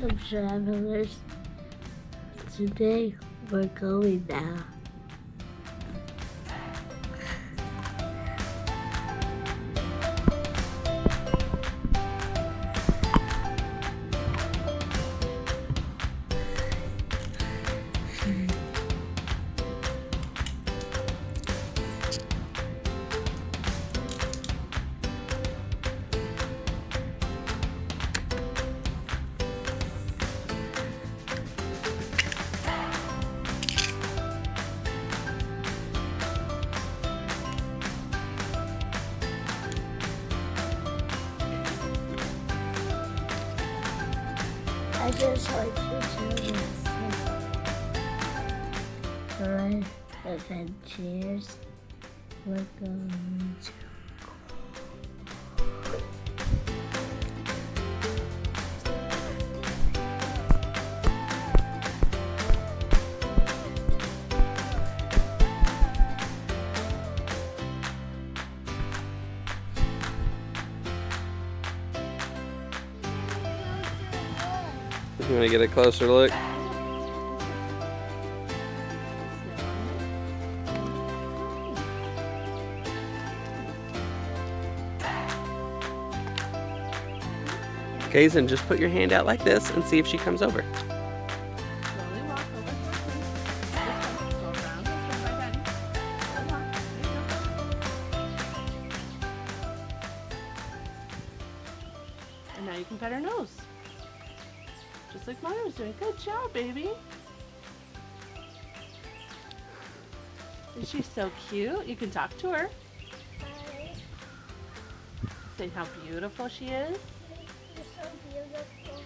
Welcome, travelers. Today we're going now. I just like to show this. Alright, adventures. We're going to You want to get a closer look? Kaysen, just put your hand out like this and see if she comes over. Slowly walk over towards me. Go around. Go by Daddy. Go walk. There you go. And now you can pet her nose. Just like Maya was doing. Good job, baby. Is she so cute? You can talk to her. Say how beautiful she is. You're so beautiful.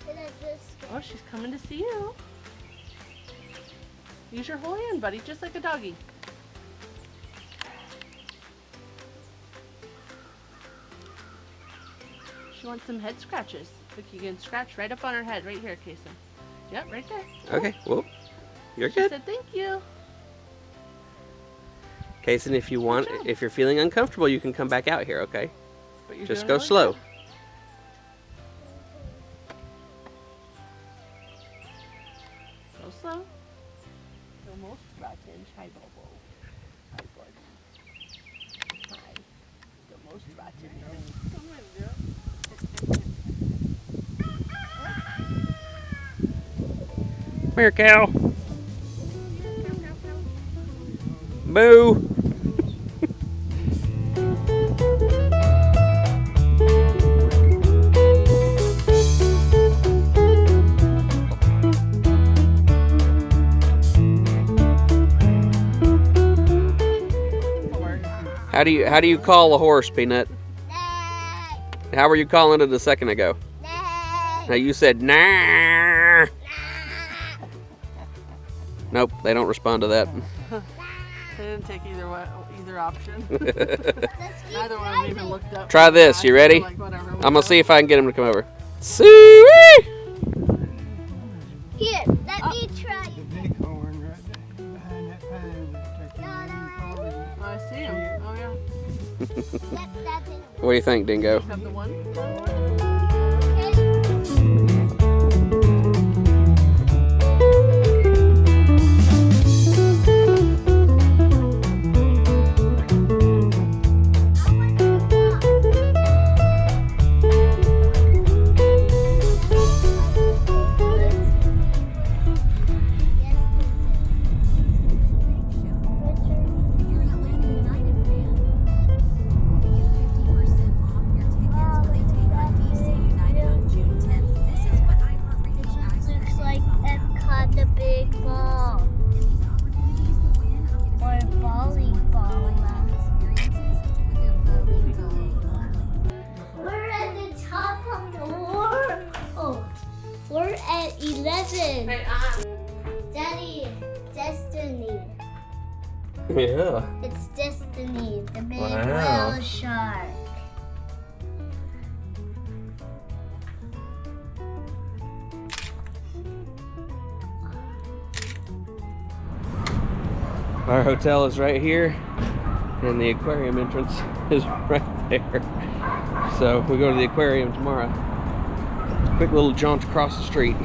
And I just Oh, she's coming to see you. Use your whole hand, buddy, just like a doggy. She wants some head scratches. Look, you can scratch right up on her head, right here, Kaysen. Yep, right there. Okay, well, you're She good. said thank you. Kaysen, if you want, job. if you're feeling uncomfortable, you can come back out here, okay? But you're Just doing go really slow. good. Go slow. The most rotten. Hi, Bobo. Hi, Gordon. Hi. The most rotten. Come on, girl. Come here, cow. Boo. How do you call a horse, Peanut? How were you calling it a second ago? Now you said nah. Nope, they don't respond to that. They didn't take either option. Neither one of them even looked up. Try this. You ready? Like, whatever, I'm gonna see if I can get him to come over. Suey! Here, let me try. The big horn right there behind that pine that takes Oh, I see him. Oh, yeah. What do you think, Dingo? Have the one? We're at 11. Hey, Daddy, Destiny. Yeah. It's Destiny, the big Wow. whale shark. Our hotel is right here, and the aquarium entrance is right there. So we go to the aquarium tomorrow. Quick little jaunt across the street.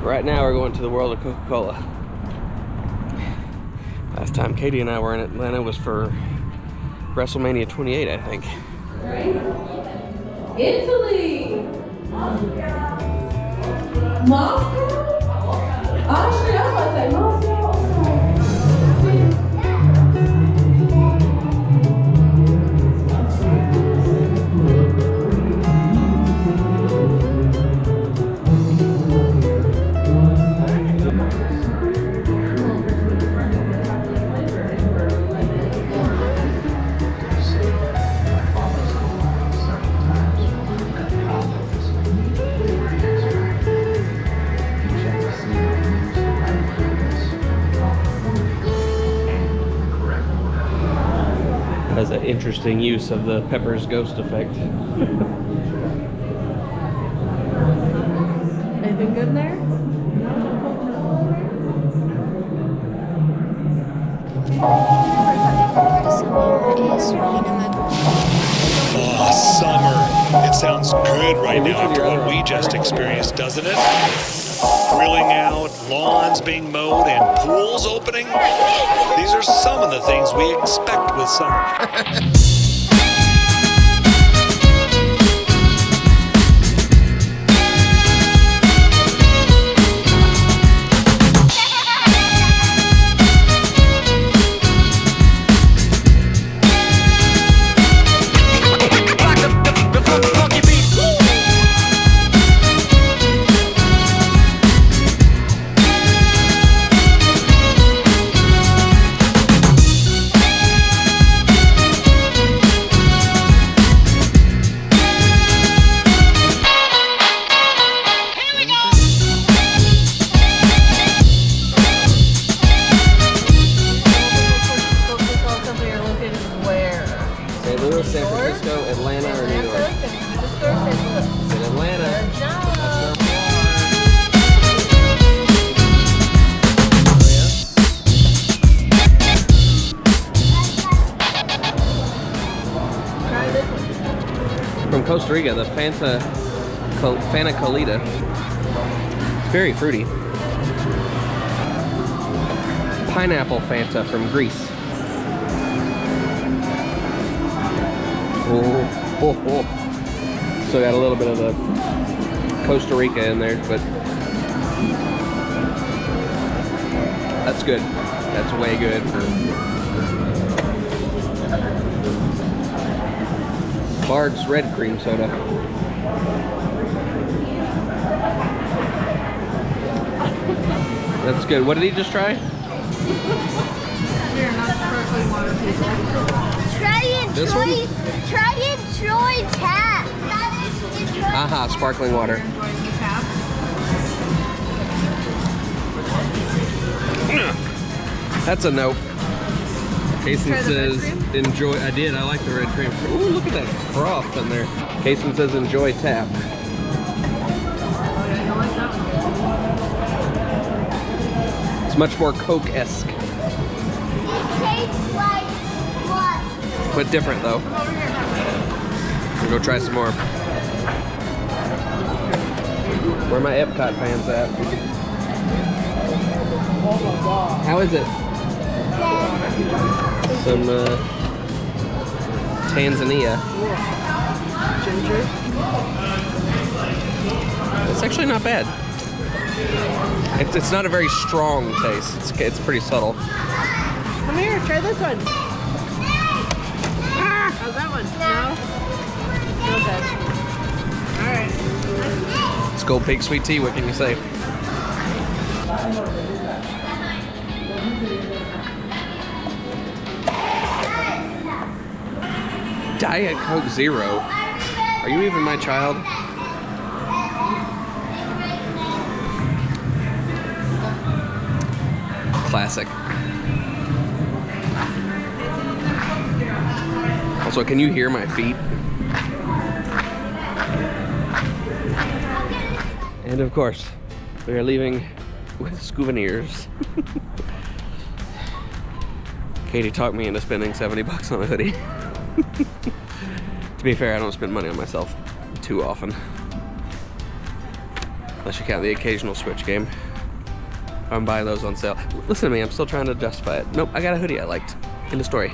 Right now we're going to the world of Coca Cola. Last time Katie and I were in Atlanta was for WrestleMania 28, I think. Italy. Moscow? Actually, I was about to say Moscow. Has an interesting use of the Pepper's ghost effect. Anything good in there? Oh, summer. It sounds good right now after what we just experienced, doesn't it? Grilling out, lawns being mowed, and pools opening. These are some of the things we expect with summer. San Francisco, Atlanta, or New York? It's in Atlanta. From Costa Rica, the Fanta Colita. It's very fruity. Pineapple Fanta from Greece. Oh. Still got a little bit of the Costa Rica in there, but that's good. That's way good for Bard's red cream soda. That's good. What did he just try? Here, not sparkling water, people. This one? Try and enjoy tap. Aha, sparkling water. Enjoying the tap. That's a nope. Kason Try the red says cream? enjoy. I did. I like the red cream. Ooh, look at that froth in there. Kason says enjoy tap. Oh yeah, you like that one. It's much more Coke-esque, It tastes like what? but different though. Come over here. We'll go try some more. Where are my Epcot fans at? How is it? Some Tanzania. Ginger. It's actually not bad. It's not a very strong taste. It's pretty subtle. Come here, try this one. How's that one? No? Okay. Alright. It's Gold Peak sweet tea. What can you say? Diet Coke Zero. Are you even my child? Classic. Also, can you hear my feet? And of course, we are leaving with souvenirs. Katie talked me into spending $70 on a hoodie. To be fair, I don't spend money on myself too often. Unless you count the occasional Switch game. I'm buying those on sale. Listen to me, I'm still trying to justify it. Nope, I got a hoodie I liked in the story.